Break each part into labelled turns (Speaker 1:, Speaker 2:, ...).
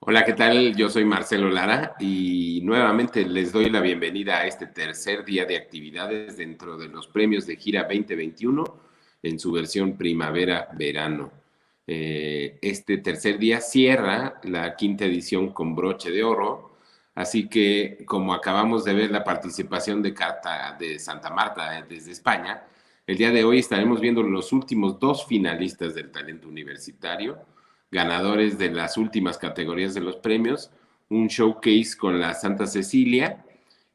Speaker 1: Hola, ¿qué tal? Yo soy Marcelo Lara y nuevamente les doy la bienvenida a este tercer día de actividades dentro de los premios de Gira 2021 en su versión primavera-verano. Este tercer día cierra la quinta edición con broche de oro, así que como acabamos de ver la participación de Carta de Santa Marta desde España, el día de hoy estaremos viendo los últimos dos finalistas del talento universitario, ganadores de las últimas categorías de los premios, un showcase con la Santa Cecilia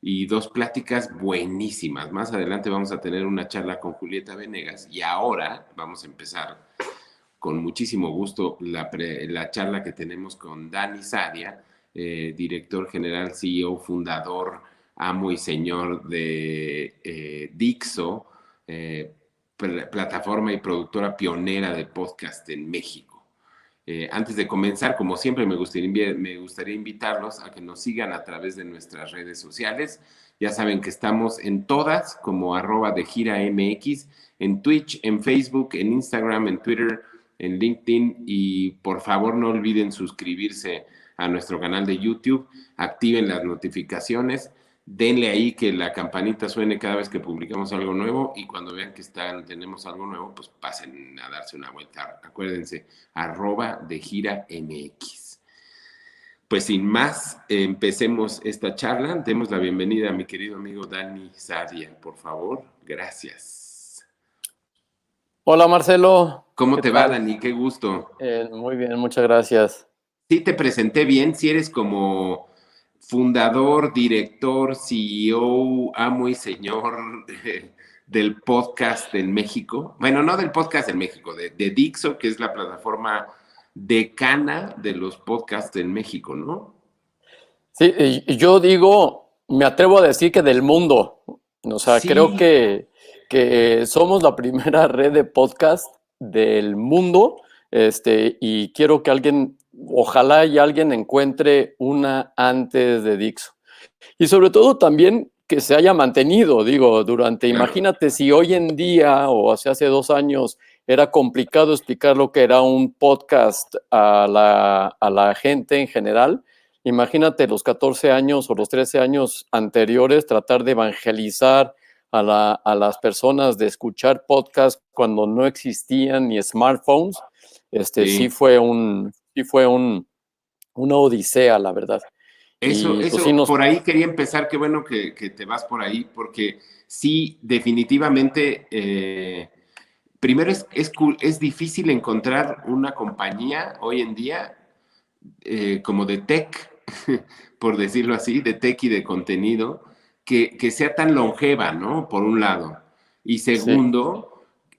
Speaker 1: y dos pláticas buenísimas. Más adelante vamos a tener una charla con Julieta Venegas y ahora vamos a empezar con muchísimo gusto la charla que tenemos con Dani Sadia, director general, CEO, fundador, amo y señor de Dixo, plataforma y productora pionera de podcast en México. Antes de comenzar, como siempre, me gustaría invitarlos a que nos sigan a través de nuestras redes sociales. Ya saben que estamos en todas como @degiramx, en Twitch, en Facebook, en Instagram, en Twitter, en LinkedIn, y por favor no olviden suscribirse a nuestro canal de YouTube, activen las notificaciones, denle ahí que la campanita suene cada vez que publicamos algo nuevo, y cuando vean que tenemos algo nuevo, pues pasen a darse una vuelta. Acuérdense, @degiramx. Pues sin más, empecemos esta charla. Demos la bienvenida a mi querido amigo Dani Sadia, por favor. Gracias.
Speaker 2: Hola Marcelo,
Speaker 1: ¿Cómo
Speaker 2: ¿qué
Speaker 1: te va,
Speaker 2: tal?
Speaker 1: Dani? Qué gusto.
Speaker 2: Muy bien, muchas gracias.
Speaker 1: Sí, te presenté bien. Si eres como fundador, director, CEO, amo y señor del podcast en México. Bueno, no del podcast en México, de Dixo, que es la plataforma decana de los podcasts en México, ¿no?
Speaker 2: Sí, y yo digo, me atrevo a decir que del mundo. O sea, creo
Speaker 1: Sí,
Speaker 2: que somos la primera red de podcast del mundo, y quiero que ojalá y alguien encuentre una antes de Dixo. Y sobre todo también que se haya mantenido, digo,
Speaker 1: claro.
Speaker 2: imagínate si hoy en día o hace 2 años era complicado explicar lo que era un podcast a la gente en general. Imagínate los 14 años o los 13 años anteriores, tratar de evangelizar a las personas de escuchar podcast cuando no existían ni smartphones.
Speaker 1: Sí.
Speaker 2: Sí fue una odisea, la verdad. Y pues sí
Speaker 1: Por ahí quería empezar. Qué bueno que te vas por ahí, porque sí, definitivamente, primero es difícil encontrar una compañía hoy en día como de tech, por decirlo así, de tech y de contenido, que sea tan longeva, ¿no? Por un lado. Y
Speaker 2: sí.
Speaker 1: segundo,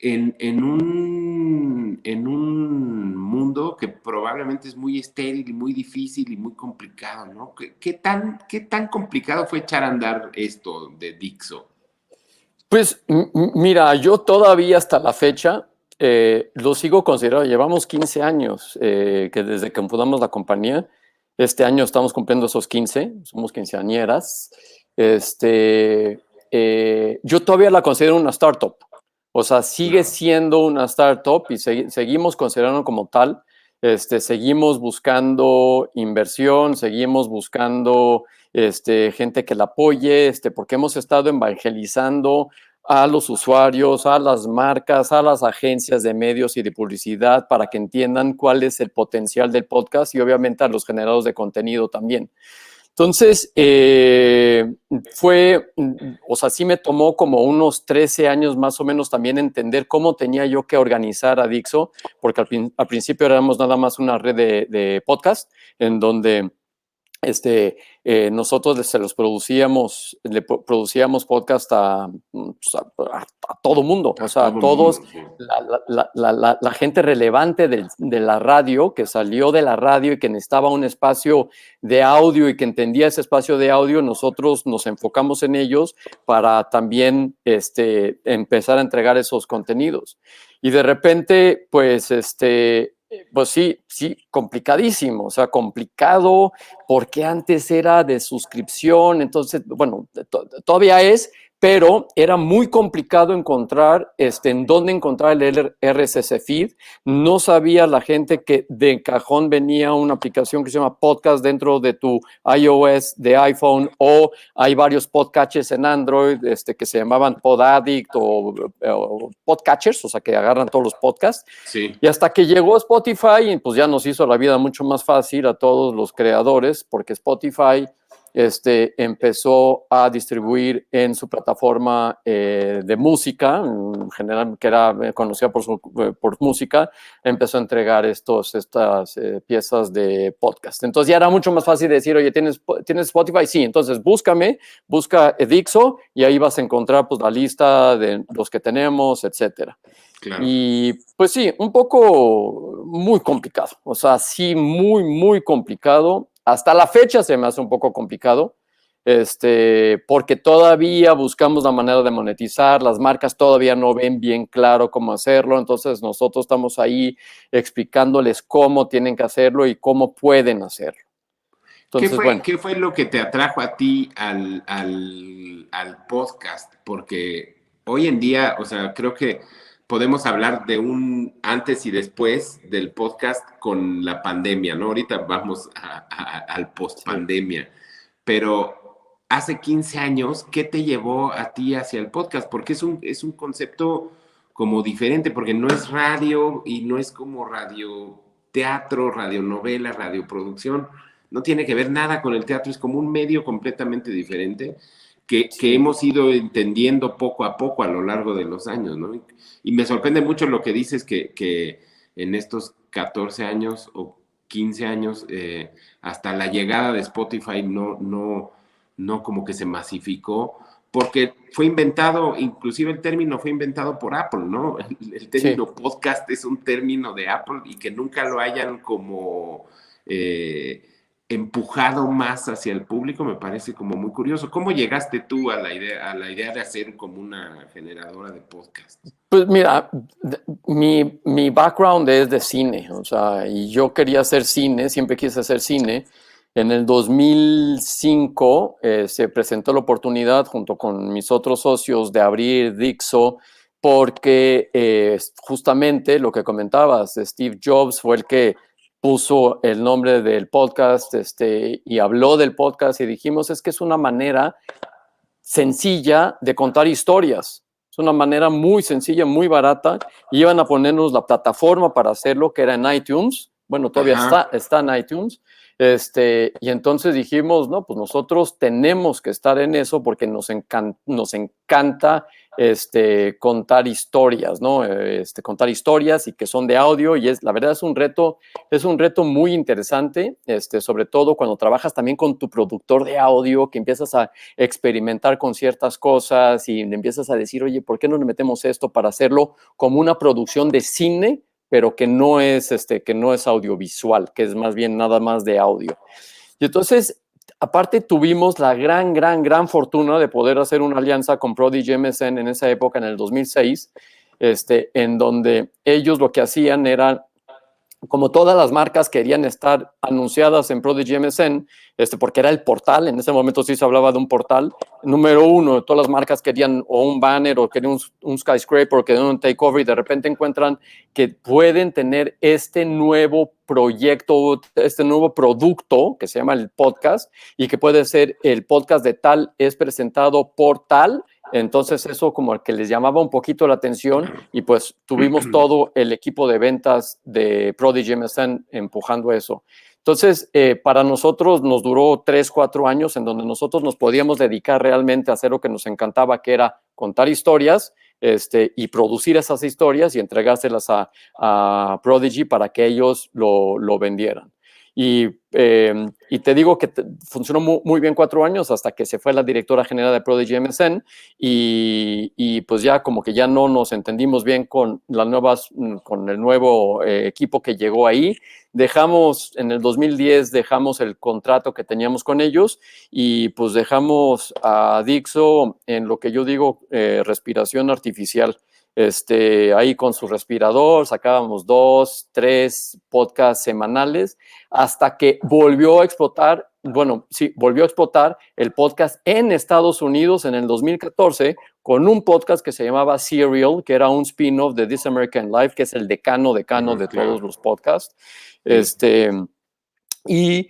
Speaker 1: en un mundo que probablemente es muy estéril y muy difícil y muy complicado, ¿no? ¿Qué tan complicado fue echar a andar esto de Dixo?
Speaker 2: Pues mira, yo todavía hasta la fecha lo sigo considerando, llevamos 15 años que desde que fundamos la compañía, este año estamos cumpliendo esos 15, somos quinceañeras. Yo todavía la considero una startup, o sea, sigue
Speaker 1: Claro.
Speaker 2: siendo una startup y seguimos considerando como tal. Seguimos buscando inversión, seguimos buscando gente que la apoye, porque hemos estado evangelizando a los usuarios, a las marcas, a las agencias de medios y de publicidad para que entiendan cuál es el potencial del podcast y obviamente a los generadores de contenido también. Entonces, o sea, sí me tomó como unos 13 años más o menos también entender cómo tenía yo que organizar a Dixo, porque al principio éramos nada más una red de podcast en donde nosotros se los producíamos podcast a todo mundo, o
Speaker 1: A
Speaker 2: sea, a
Speaker 1: todo mundo,
Speaker 2: todos,
Speaker 1: sí.
Speaker 2: la gente relevante de la radio, que salió de la radio y que necesitaba un espacio de audio y que entendía ese espacio de audio, nosotros nos enfocamos en ellos para también empezar a entregar esos contenidos. Y de repente, pues sí, complicadísimo, o sea, complicado porque antes era de suscripción, entonces, bueno, todavía es, pero era muy complicado encontrar en dónde encontrar el RSS feed. No sabía la gente que de cajón venía una aplicación que se llama Podcast dentro de tu iOS de iPhone, o hay varios podcatchers en Android que se llamaban Podaddict o Podcatchers, o sea, que agarran todos los podcasts.
Speaker 1: Sí.
Speaker 2: Y hasta que llegó Spotify, pues ya nos hizo la vida mucho más fácil a todos los creadores, porque Spotify empezó a distribuir en su plataforma de música, en general, que era conocida por música, empezó a entregar estas piezas de podcast. Entonces ya era mucho más fácil decir, oye, ¿tienes Spotify? Sí, entonces busca Dixo y ahí vas a encontrar pues la lista de los que tenemos, etcétera.
Speaker 1: Claro.
Speaker 2: Y pues sí, un poco muy complicado, o sea, sí, muy, muy complicado. Hasta la fecha se me hace un poco complicado, porque todavía buscamos la manera de monetizar, las marcas todavía no ven bien claro cómo hacerlo, entonces nosotros estamos ahí explicándoles cómo tienen que hacerlo y cómo pueden hacerlo. Entonces,
Speaker 1: ¿Qué fue lo que te atrajo a ti al podcast? Porque hoy en día, o sea, creo que podemos hablar de un antes y después del podcast con la pandemia, ¿no? Ahorita vamos al post-pandemia, sí. Pero hace 15 años, ¿qué te llevó a ti hacia el podcast? Porque es un concepto como diferente, porque no es radio y no es como radioteatro, radionovela, radioproducción. No tiene que ver nada con el teatro, es como un medio completamente diferente que hemos ido entendiendo poco a poco a lo largo de los años, ¿no? Y me sorprende mucho lo que dices que en estos 14 años o 15 años, hasta la llegada de Spotify no como que se masificó, porque fue inventado, inclusive el término fue inventado por Apple, ¿no? El término podcast es un término de Apple y que nunca lo hayan como empujado más hacia el público me parece como muy curioso. ¿Cómo llegaste tú a la idea de hacer como una generadora de podcast?
Speaker 2: Pues mira, mi background es de cine, o sea, y yo quería hacer cine, siempre quise hacer cine. En el 2005 se presentó la oportunidad junto con mis otros socios de abrir Dixo, porque justamente lo que comentabas, Steve Jobs fue el que puso el nombre del podcast y habló del podcast y dijimos, es que es una manera sencilla de contar historias. Es una manera muy sencilla, muy barata, y iban a ponernos la plataforma para hacerlo, que era en iTunes. Bueno, todavía está en iTunes. Y entonces dijimos, no, pues nosotros tenemos que estar en eso porque nos encanta contar historias, ¿no? Contar historias y que son de audio, y la verdad es un reto muy interesante, sobre todo cuando trabajas también con tu productor de audio, que empiezas a experimentar con ciertas cosas y le empiezas a decir, oye, ¿por qué no le metemos esto para hacerlo como una producción de cine, pero que no es audiovisual, que es más bien nada más de audio? Y entonces, aparte tuvimos la gran fortuna de poder hacer una alianza con Prodigy MSN en esa época, en el 2006, en donde ellos lo que hacían era, como todas las marcas querían estar anunciadas en Prodigy MSN, porque era el portal, en ese momento sí se hablaba de un portal, número uno, todas las marcas querían o un banner o querían un skyscraper o querían un takeover, y de repente encuentran que pueden tener este nuevo proyecto, este nuevo producto que se llama el podcast, y que puede ser el podcast de tal, es presentado por tal. Entonces eso como que les llamaba un poquito la atención, y pues tuvimos todo el equipo de ventas de Prodigy MSN empujando eso. Entonces, para nosotros nos duró 3-4 años en donde nosotros nos podíamos dedicar realmente a hacer lo que nos encantaba, que era contar historias, y producir esas historias y entregárselas a Prodigy para que ellos lo vendieran. Y te digo que funcionó muy bien 4 años hasta que se fue la directora general de Prodigy MSN, y pues ya como que ya no nos entendimos bien con el nuevo equipo que llegó ahí. En el 2010 dejamos el contrato que teníamos con ellos, y pues dejamos a Dixo en lo que yo digo respiración artificial. ahí con su respirador, sacábamos 2, 3 podcasts semanales, hasta que volvió a explotar el podcast en Estados Unidos en el 2014 con un podcast que se llamaba Serial, que era un spin-off de This American Life, que es el decano de
Speaker 1: claro.
Speaker 2: todos los podcasts.
Speaker 1: Sí.
Speaker 2: Y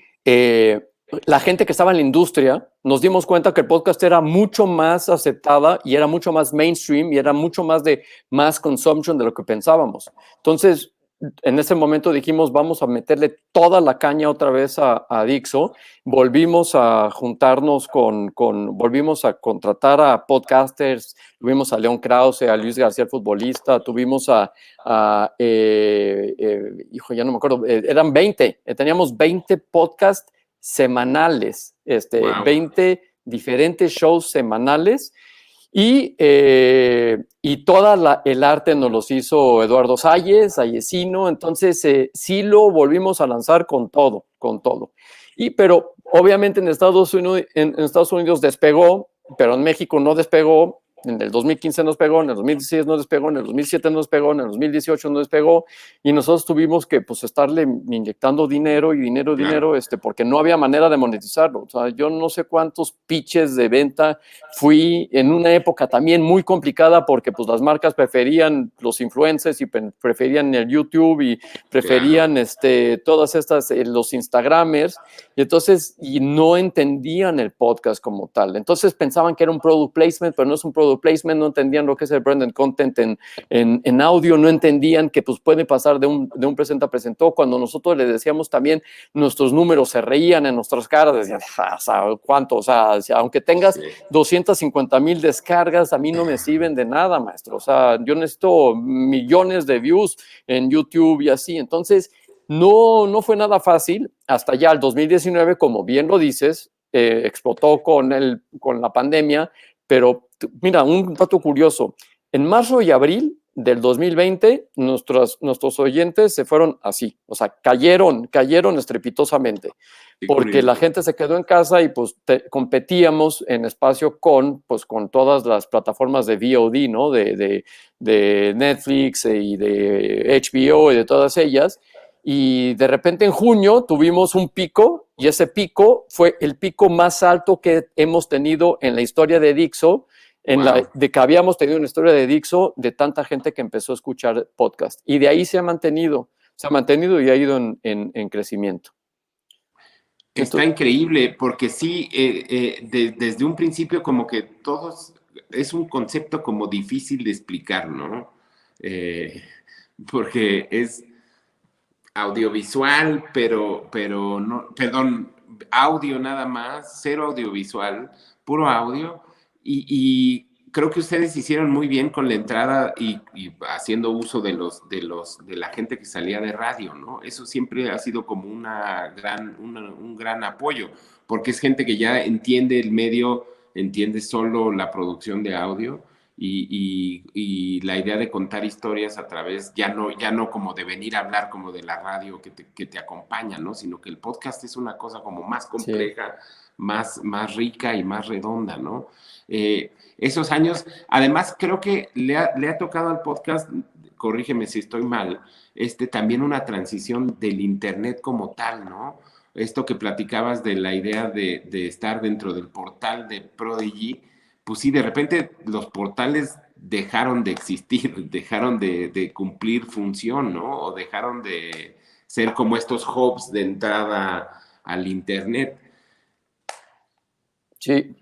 Speaker 2: la gente que estaba en la industria, nos dimos cuenta que el podcast era mucho más aceptada y era mucho más mainstream y era mucho más de mass consumption de lo que pensábamos. Entonces, en ese momento dijimos, vamos a meterle toda la caña otra vez a Dixo. Volvimos a juntarnos volvimos a contratar a podcasters, tuvimos a León Krause, a Luis García, el futbolista, tuvimos hijo, ya no me acuerdo, eran 20, teníamos 20 podcasts semanales,
Speaker 1: Wow.
Speaker 2: 20 diferentes shows semanales. Y el arte nos los hizo Eduardo Sallecino, entonces sí lo volvimos a lanzar con todo. Pero obviamente en Estados Unidos despegó, pero en México no despegó. En el 2015 nos pegó, en el 2016 nos despegó, en el 2017 nos despegó, en el 2018 nos despegó, y nosotros tuvimos que pues estarle inyectando dinero, porque no había manera de monetizarlo. O sea, yo no sé cuántos pitches de venta fui en una época también muy complicada, porque pues las marcas preferían los influencers y preferían el YouTube y preferían todas estas, los Instagramers, y no entendían el podcast como tal. Entonces pensaban que era un product placement, pero no es un product placement, no entendían lo que es el branded content en audio, no entendían que pues puede pasar de un presenta a presentó. Cuando nosotros les decíamos también, nuestros números se reían en nuestras caras, decían, o sea, ¿cuánto? O sea, aunque tengas 250,000 descargas, a mí no me sirven de nada, maestro. O sea, yo necesito millones de views en YouTube y así. Entonces, no fue nada fácil hasta ya el 2019, como bien lo dices, explotó con la pandemia, pero mira, un dato curioso, en marzo y abril del 2020, nuestros oyentes se fueron así, o sea, cayeron estrepitosamente, porque la gente se quedó en casa y pues competíamos en espacio con todas las plataformas de VOD, ¿no? De Netflix y de HBO y de todas ellas. Y de repente en junio tuvimos un pico, y ese pico fue el pico más alto que hemos tenido en la historia de Dixo, de que habíamos tenido una historia de Dixo, de tanta gente que empezó a escuchar podcast. Y de ahí se ha mantenido y ha ido en crecimiento.
Speaker 1: Está increíble, porque sí, desde un principio como que todos, es un concepto como difícil de explicar, ¿no? Porque es audiovisual, pero no, perdón, audio nada más, cero audiovisual, puro audio, y creo que ustedes hicieron muy bien con la entrada y haciendo uso de la gente que salía de radio, ¿no? Eso siempre ha sido como un gran apoyo, porque es gente que ya entiende el medio, entiende solo la producción de audio, y la idea de contar historias a través, ya no como de venir a hablar como de la radio que te acompaña, ¿no? Sino que el podcast es una cosa como más compleja, más rica y más redonda, ¿no? Esos años, además creo que le ha tocado al podcast, corrígeme si estoy mal, también una transición del internet como tal, ¿no? Esto que platicabas de la idea de estar dentro del portal de Prodigy, pues sí, de repente los portales dejaron de existir, dejaron de cumplir función, ¿no? O dejaron de ser como estos hubs de entrada al internet.
Speaker 2: Sí.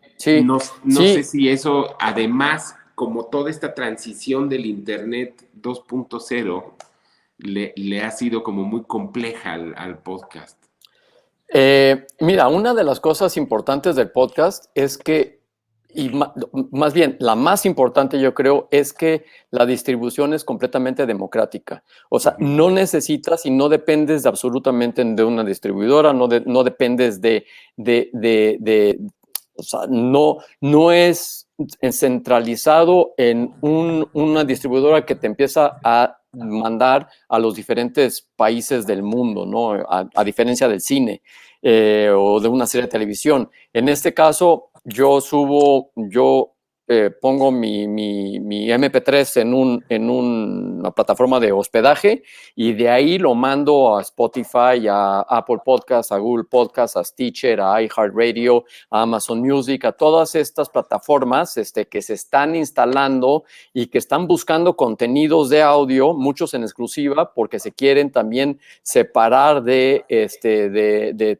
Speaker 1: No sé si eso, además, como toda esta transición del internet 2.0, le ha sido como muy compleja al podcast.
Speaker 2: Mira, una de las cosas importantes del podcast es que, y más bien, la más importante yo creo, es que la distribución es completamente democrática. O sea, no necesitas y no dependes absolutamente de una distribuidora, no dependes o sea, no es centralizado en una distribuidora que te empieza a mandar a los diferentes países del mundo, ¿no? A diferencia del cine o de una serie de televisión. En este caso, yo pongo mi MP3 en una plataforma de hospedaje y de ahí lo mando a Spotify, a Apple Podcasts, a Google Podcasts, a Stitcher, a iHeartRadio, a Amazon Music, a todas estas plataformas que se están instalando y que están buscando contenidos de audio, muchos en exclusiva, porque se quieren también separar de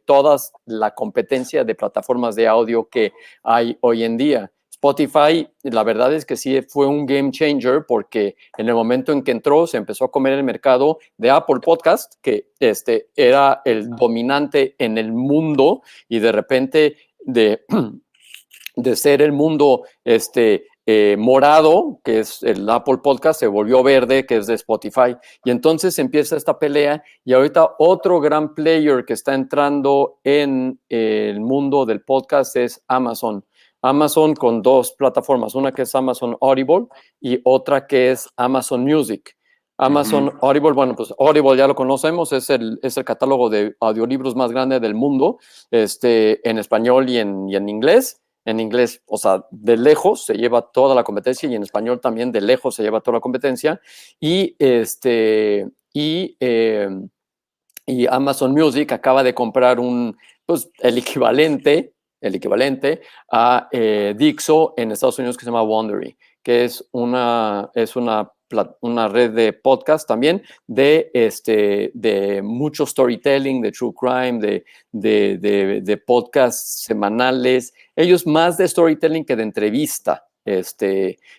Speaker 2: toda la competencia de plataformas de audio que hay hoy en día. Spotify, la verdad es que sí fue un game changer porque en el momento en que entró se empezó a comer el mercado de Apple Podcast, que era el dominante en el mundo y de repente de ser el mundo morado, que es el Apple Podcast, se volvió verde, que es de Spotify. Y entonces empieza esta pelea y ahorita otro gran player que está entrando en el mundo del podcast es Amazon. Amazon con dos plataformas, una que es Amazon Audible y otra que es Amazon Music. Amazon Audible, bueno, pues Audible ya lo conocemos, es el catálogo de audiolibros más grande del mundo, en español y en inglés. En inglés, o sea, de lejos se lleva toda la competencia y en español también de lejos se lleva toda la competencia. Y Amazon Music acaba de comprar el equivalente a Dixo en Estados Unidos que se llama Wondery, que es una red de podcast también de mucho storytelling, de true crime, de podcasts semanales. Ellos más de storytelling que de entrevista.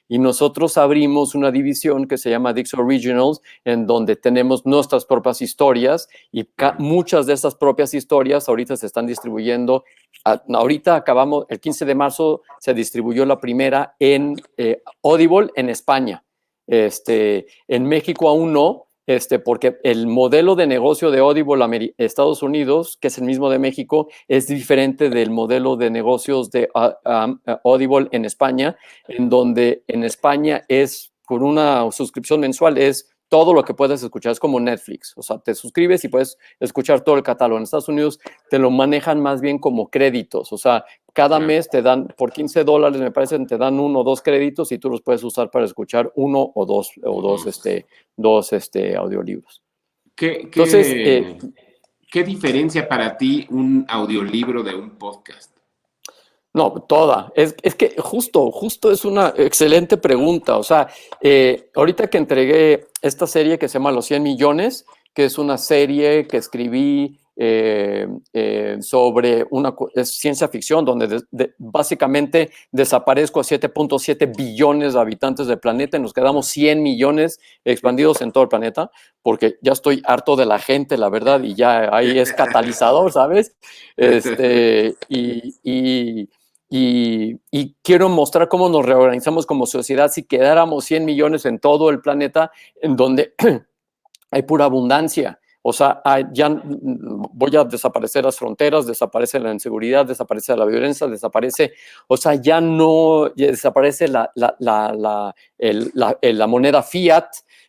Speaker 2: Y nosotros abrimos una división que se llama Dixo Originals, en donde tenemos nuestras propias historias y muchas de estas propias historias ahorita se están distribuyendo. Ahorita acabamos, el 15 de marzo se distribuyó la primera en Audible en España. En México aún no, porque el modelo de negocio de Audible Estados Unidos, que es el mismo de México, es diferente del modelo de negocios de Audible en España, en donde en España es por una suscripción mensual, es todo lo que puedes escuchar, es como Netflix, o sea, te suscribes y puedes escuchar todo el catálogo. En Estados Unidos te lo manejan más bien como créditos, o sea, cada mes te dan, por $15, me parece, te dan 1 o 2 créditos y tú los puedes usar para escuchar 1 o 2 audiolibros. Entonces,
Speaker 1: ¿qué diferencia para ti un audiolibro de un podcast?
Speaker 2: No, toda. Es que justo es una excelente pregunta. O sea, ahorita que entregué esta serie que se llama Los 100 millones, que es una serie que escribí sobre es ciencia ficción, donde básicamente desaparezco a 7.7 billones de habitantes del planeta y nos quedamos 100 millones expandidos en todo el planeta, porque ya estoy harto de la gente, la verdad, y ya ahí es catalizador, ¿sabes? Y quiero mostrar cómo nos reorganizamos como sociedad si quedáramos 100 millones en todo el planeta, en donde hay pura abundancia. O sea, ya voy a desaparecer las fronteras, desaparece la inseguridad, desaparece la violencia, desaparece, o sea, ya desaparece la moneda fiat,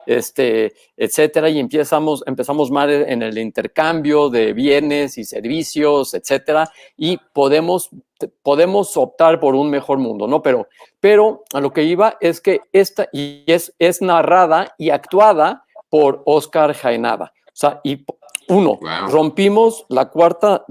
Speaker 2: etcétera, y empezamos mal en el intercambio de bienes y servicios, etcétera, y podemos optar por un mejor mundo, ¿no? Pero a lo que iba es que es narrada y actuada por Oscar Jaenada. O sea, rompimos la cuarta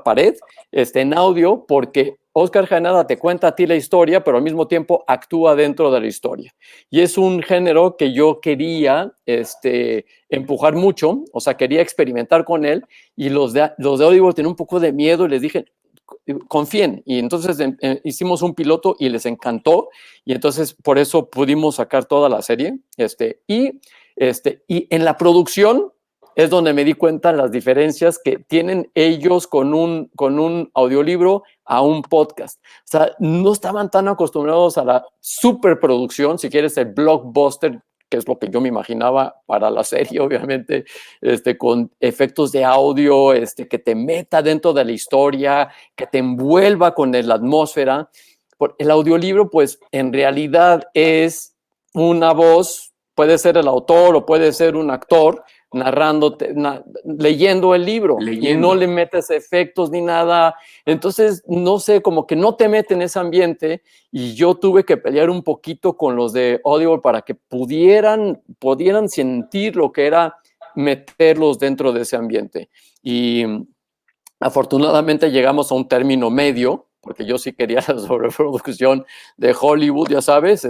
Speaker 2: pared en audio porque Oscar Jaenada te cuenta a ti la historia, pero al mismo tiempo actúa dentro de la historia. Y es un género que yo quería empujar mucho, o sea, quería experimentar con él, y los de Audible tenían un poco de miedo y les dije, confíen. Y entonces hicimos un piloto y les encantó, y entonces por eso pudimos sacar toda la serie. Y en la producción es donde me di cuenta las diferencias que tienen ellos con un audiolibro a un podcast. O sea, no estaban tan acostumbrados a la superproducción, si quieres, el blockbuster, que es lo que yo me imaginaba para la serie, obviamente, con efectos de audio, que te meta dentro de la historia, que te envuelva con la atmósfera. El audiolibro, pues, en realidad es una voz, puede ser el autor o puede ser un actor, narrando, leyendo el libro y no le metes efectos ni nada. Entonces, no sé, como que no te mete en ese ambiente y yo tuve que pelear un poquito con los de Audible para que pudieran sentir lo que era meterlos dentro de ese ambiente. Y afortunadamente llegamos a un término medio, porque yo sí quería la sobreproducción de Hollywood, ya sabes,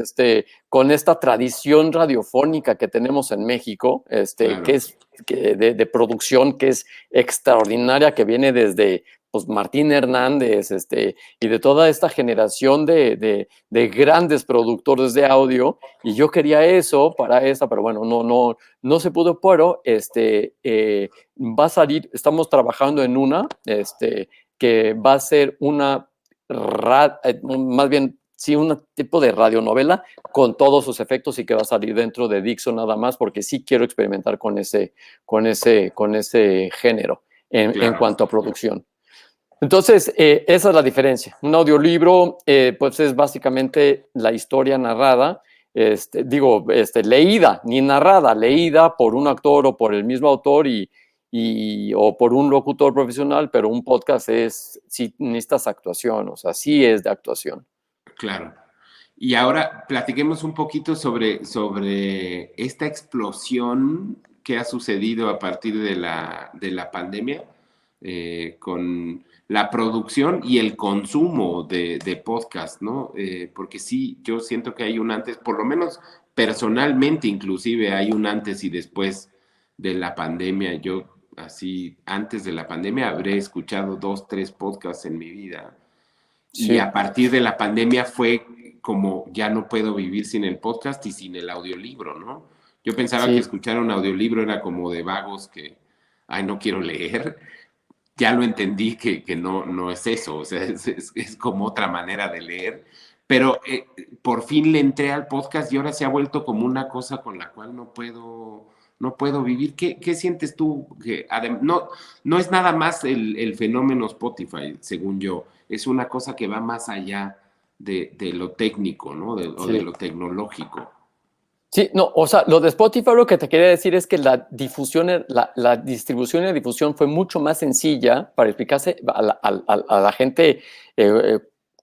Speaker 2: con esta tradición radiofónica que tenemos en México,
Speaker 1: Claro.
Speaker 2: que es de producción que es extraordinaria, que viene desde pues, Martín Hernández, y de toda esta generación de grandes productores de audio, y yo quería eso para esa, pero bueno, no se pudo, pero va a salir, estamos trabajando en una, que va a ser una, más bien, sí, un tipo de radionovela con todos sus efectos y que va a salir dentro de Dixon nada más, porque sí quiero experimentar con ese género en cuanto a producción. Entonces, esa es la diferencia. Un audiolibro, pues es básicamente la historia narrada, leída, ni narrada, leída por un actor o por el mismo autor o por un locutor profesional, pero un podcast sí necesitas actuación, o sea, sí es de actuación.
Speaker 1: Claro. Y ahora platiquemos un poquito sobre esta explosión que ha sucedido a partir de la pandemia, con la producción y el consumo de podcast, ¿no? Porque sí, yo siento que hay un antes, por lo menos personalmente inclusive hay un antes y después de la pandemia. Yo así, antes de la pandemia habré escuchado 2, 3 podcasts en mi vida. Y
Speaker 2: Sí.
Speaker 1: a partir de la pandemia fue como ya no puedo vivir sin el podcast y sin el audiolibro, ¿no? Yo pensaba que
Speaker 2: Sí.
Speaker 1: escuchar un audiolibro era como de vagos que, ay, no quiero leer. Ya lo entendí que no es eso, o sea, es como otra manera de leer. Pero por fin le entré al podcast y ahora se ha vuelto como una cosa con la cual no puedo vivir. ¿Qué sientes tú? Que no es nada más el fenómeno Spotify, según yo. Es una cosa que va más allá de lo técnico, ¿no? O de
Speaker 2: Sí.
Speaker 1: lo tecnológico.
Speaker 2: Sí, no, o sea, lo de Spotify lo que te quería decir es que la difusión, la distribución y la difusión fue mucho más sencilla para explicarse a la gente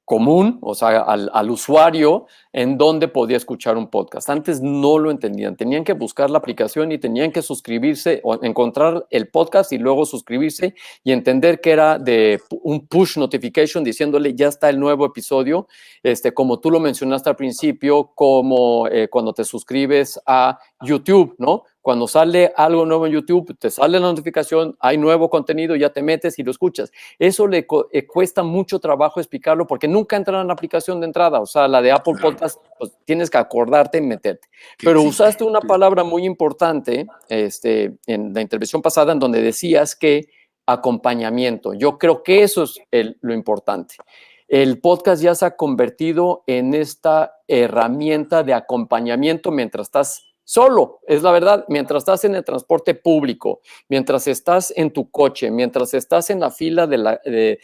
Speaker 2: común, o sea, al usuario, en dónde podía escuchar un podcast. Antes no lo entendían, tenían que buscar la aplicación y tenían que suscribirse o encontrar el podcast y luego suscribirse y entender que era de un push notification diciéndole ya está el nuevo episodio, como tú lo mencionaste al principio, como cuando te suscribes a YouTube, ¿no? Cuando sale algo nuevo en YouTube, te sale la notificación, hay nuevo contenido, ya te metes y lo escuchas. Eso le cuesta mucho trabajo explicarlo porque nunca entra en la aplicación de entrada, o sea, la de Apple Podcast, pues tienes que acordarte y meterte. Pero usaste una palabra muy importante en la intervención pasada en donde decías que acompañamiento. Yo creo que eso es lo importante. El podcast ya se ha convertido en esta herramienta de acompañamiento mientras estás solo, es la verdad, mientras estás en el transporte público, mientras estás en tu coche, mientras estás en la fila del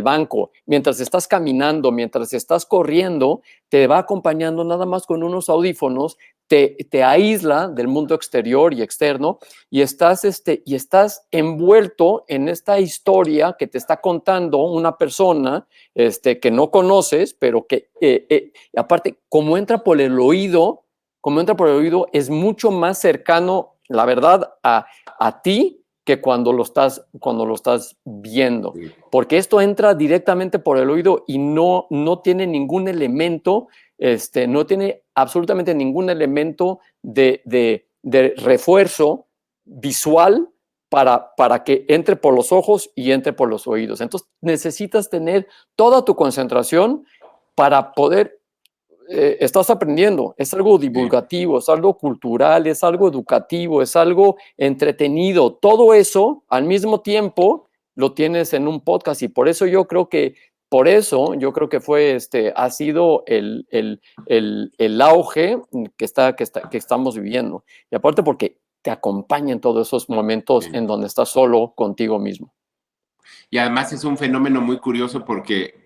Speaker 2: banco, mientras estás caminando, mientras estás corriendo, te va acompañando nada más con unos audífonos, te aísla del mundo exterior y externo y estás envuelto en esta historia que te está contando una persona que no conoces, pero que aparte, como entra por el oído, es mucho más cercano, la verdad, a ti que cuando lo estás viendo, porque esto entra directamente por el oído y no tiene ningún elemento, no tiene absolutamente ningún elemento de refuerzo visual para que entre por los ojos y entre por los oídos. Entonces necesitas tener toda tu concentración para poder estás aprendiendo, es algo divulgativo, es algo cultural, es algo educativo, es algo entretenido. Todo eso al mismo tiempo lo tienes en un podcast y por eso yo creo que fue ha sido el auge que estamos viviendo. Y aparte porque te acompaña en todos esos momentos en donde estás solo contigo mismo.
Speaker 1: Y además es un fenómeno muy curioso porque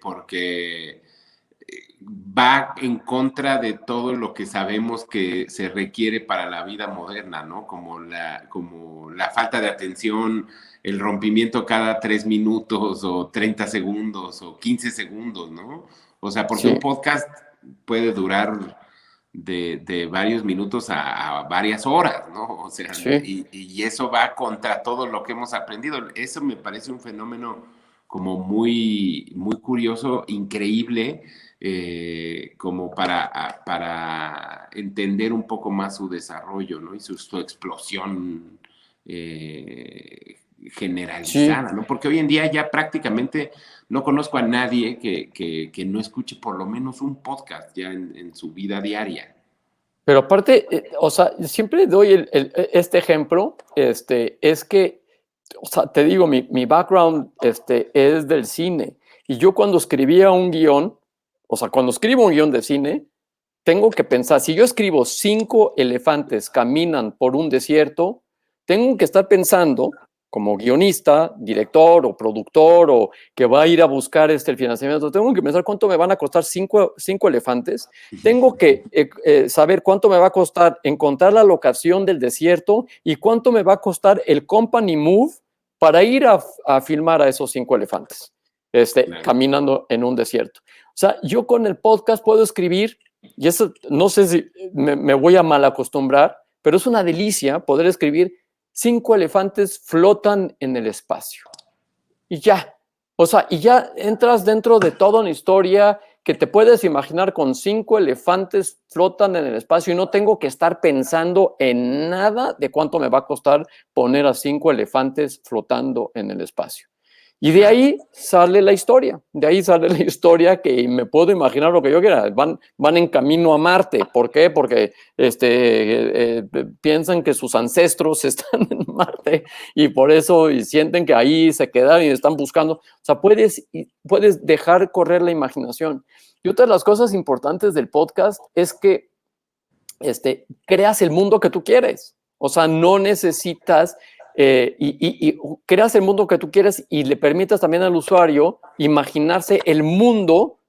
Speaker 1: va en contra de todo lo que sabemos que se requiere para la vida moderna, ¿no? Como la falta de atención, el rompimiento cada 3 minutos o 30 segundos o 15 segundos, ¿no? O sea, porque un
Speaker 2: Sí,
Speaker 1: podcast puede durar de varios minutos a varias horas, ¿no? O sea,
Speaker 2: sí.
Speaker 1: y eso va contra todo lo que hemos aprendido. Eso me parece un fenómeno como muy, muy curioso, increíble, como para entender un poco más su desarrollo, ¿no? Y su explosión
Speaker 2: Sí,
Speaker 1: generalizada, ¿no? Porque hoy en día ya prácticamente no conozco a nadie que no escuche por lo menos un podcast ya en su vida diaria.
Speaker 2: pero aparte, o sea, siempre doy este ejemplo, es que, o sea, te digo, mi background, es del cine, y yo cuando escribía un guión, o sea, cuando escribo un guión de cine, tengo que pensar, si yo escribo 5 elefantes caminan por un desierto, tengo que estar pensando como guionista, director o productor o que va a ir a buscar el financiamiento, tengo que pensar cuánto me van a costar cinco elefantes, tengo que saber cuánto me va a costar encontrar la locación del desierto y cuánto me va a costar el company move para ir a filmar a esos 5 elefantes,
Speaker 1: Claro.
Speaker 2: caminando en un desierto. O sea, yo con el podcast puedo escribir y eso no sé si me voy a mal acostumbrar, pero es una delicia poder escribir 5 elefantes flotan en el espacio. Y ya. O sea, y ya entras dentro de toda una historia que te puedes imaginar con 5 elefantes flotan en el espacio y no tengo que estar pensando en nada de cuánto me va a costar poner a 5 elefantes flotando en el espacio. Y de
Speaker 1: Claro.
Speaker 2: ahí sale la historia, de ahí sale la historia que me puedo imaginar lo que yo quiera. Van en camino a Marte. ¿Por qué? Porque piensan que sus ancestros están en Marte y por eso y sienten que ahí se quedaron y están buscando. O sea, puedes dejar correr la imaginación. Y otra de las cosas importantes del podcast es que creas el mundo que tú quieres. O sea, no necesitas y creas el mundo que tú quieres y le permitas también al usuario imaginarse el mundo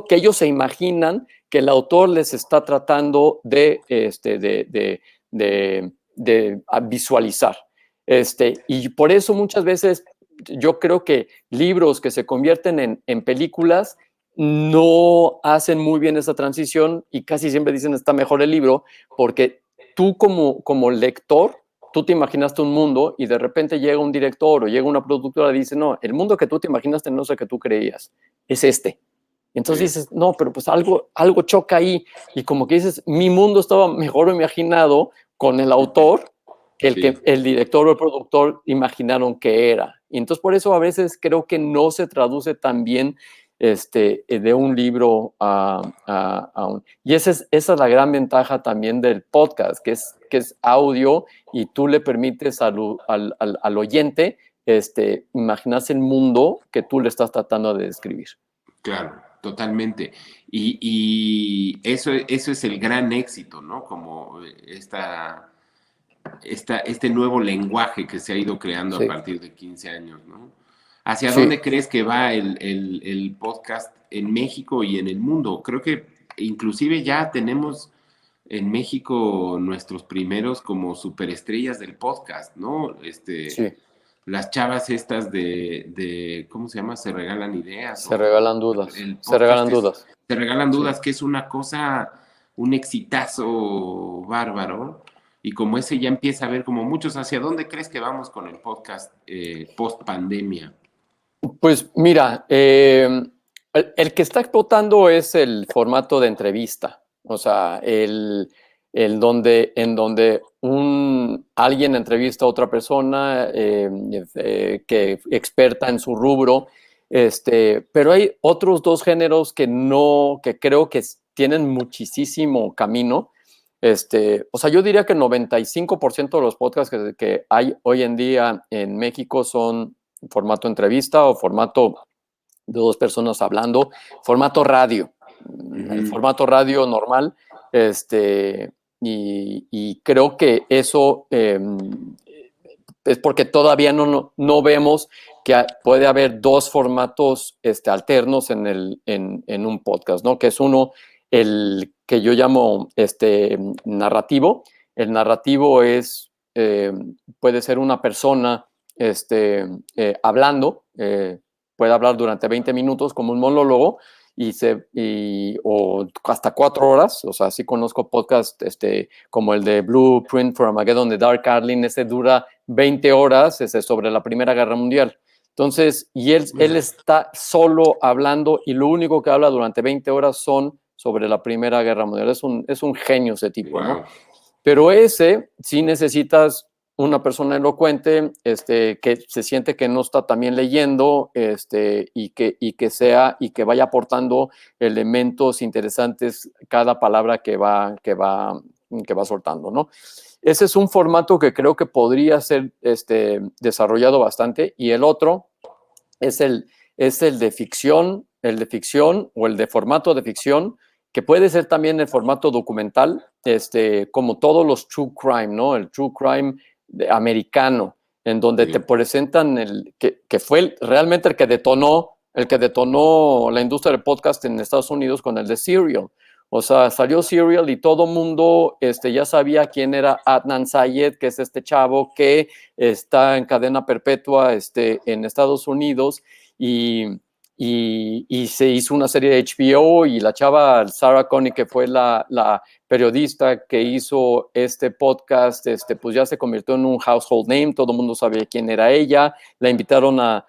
Speaker 2: que ellos se imaginan que el autor les está tratando de visualizar. Y por eso muchas veces yo creo que libros que se convierten en películas no hacen muy bien esa transición y casi siempre dicen está mejor el libro porque tú como lector, tú te imaginaste un mundo y de repente llega un director o llega una productora y dice, no, el mundo que tú te imaginaste no es el que tú creías, es este. Entonces
Speaker 1: Sí,
Speaker 2: dices, no, pero pues algo choca ahí y como que dices, mi mundo estaba mejor imaginado con el autor que
Speaker 1: sí.
Speaker 2: el director o el productor imaginaron que era. Y entonces por eso a veces creo que no se traduce tan bien de un libro a un... Y esa es la gran ventaja también del podcast, que es audio y tú le permites al oyente imaginarse el mundo que tú le estás tratando de describir.
Speaker 1: Claro, totalmente. Y eso es el gran éxito, ¿no? Como este nuevo lenguaje que se ha ido creando a
Speaker 2: Sí,
Speaker 1: partir de 15 años, ¿no? ¿Hacia
Speaker 2: sí.
Speaker 1: dónde crees que va el podcast en México y en el mundo? Creo que inclusive ya tenemos en México nuestros primeros como superestrellas del podcast, ¿no?
Speaker 2: Sí,
Speaker 1: Las chavas estas ¿cómo se llama? Se regalan ideas
Speaker 2: se regalan dudas,
Speaker 1: el
Speaker 2: se
Speaker 1: podcast
Speaker 2: regalan
Speaker 1: que es,
Speaker 2: dudas.
Speaker 1: se regalan
Speaker 2: Sí,
Speaker 1: dudas, que es una cosa, un exitazo bárbaro. Y como ese ya empieza a ver como muchos, ¿hacia dónde crees que vamos con el podcast post pandemia?
Speaker 2: pues mira, el que está explotando es el formato de entrevista, o sea, en donde alguien entrevista a otra persona que experta en su rubro, pero hay otros dos géneros que creo que tienen muchísimo camino. O sea, yo diría que el 95% de los podcasts que hay hoy en día en México son formato entrevista o formato de dos personas hablando, formato radio, el
Speaker 1: Ujú.
Speaker 2: formato radio normal, y creo que eso es porque todavía no vemos que puede haber dos formatos alternos en un podcast, ¿no? Que es uno, el que yo llamo narrativo. El narrativo puede ser una persona hablando, puede hablar durante 20 minutos como un monólogo, o hasta 4 horas. O sea, sí conozco podcasts como el de Blueprint for Armageddon de Dark Carlin. Ese dura 20 horas, sobre la Primera Guerra Mundial. Entonces, y él está solo hablando, y lo único que habla durante 20 horas son sobre la Primera Guerra Mundial. Es un genio ese tipo, wow, ¿no? Pero sí necesitas una persona elocuente, que se siente que no está también leyendo, y que vaya aportando elementos interesantes cada palabra que va soltando, ¿no? Ese es un formato que creo que podría ser desarrollado bastante. Y el otro es el de ficción, o el de formato de ficción, que puede ser también el formato documental, como todos los true crime, ¿no? El true crime americano, en donde te presentan que fue realmente el que detonó la industria del podcast en Estados Unidos con el de Serial. O sea, salió Serial y todo mundo ya sabía quién era Adnan Syed, que es este chavo que está en cadena perpetua en Estados Unidos, y se hizo una serie de HBO, y la chava Sarah Coney, que fue la periodista que hizo este podcast, pues ya se convirtió en un household name. Todo el mundo sabía quién era ella. La invitaron a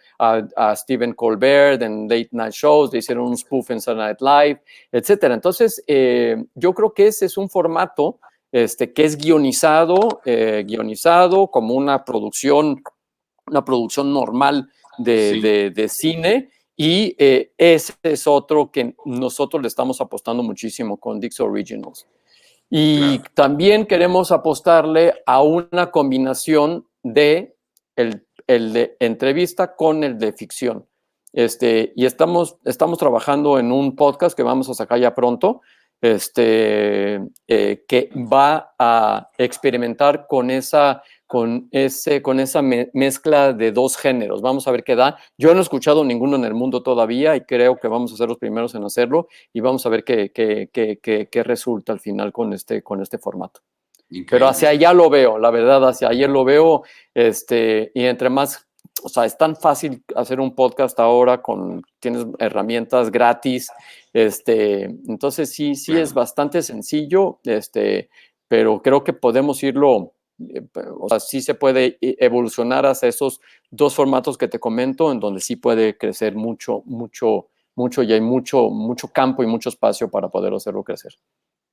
Speaker 2: Stephen Colbert en late night shows, le hicieron un spoof en Saturday Night Live, etcétera. Entonces, yo creo que ese es un formato que es guionizado como una producción normal de cine. Y ese es otro que nosotros le estamos apostando muchísimo con Dix Originals. Y también queremos apostarle a una combinación de el de entrevista con el de ficción. Y estamos trabajando en un podcast que vamos a sacar ya pronto, que va a experimentar con esa mezcla de dos géneros. Vamos a ver qué da. Yo no he escuchado ninguno en el mundo todavía, y creo que vamos a ser los primeros en hacerlo, y vamos a ver qué resulta al final con este formato. Increíble. Pero hacia allá lo veo, la verdad, hacia ayer lo veo, y entre más, o sea, es tan fácil hacer un podcast ahora, tienes herramientas gratis, entonces sí es bastante sencillo, pero creo que podemos irlo, o sea, sí se puede evolucionar hacia esos dos formatos que te comento, en donde sí puede crecer mucho, y hay mucho campo y mucho espacio para poder hacerlo crecer.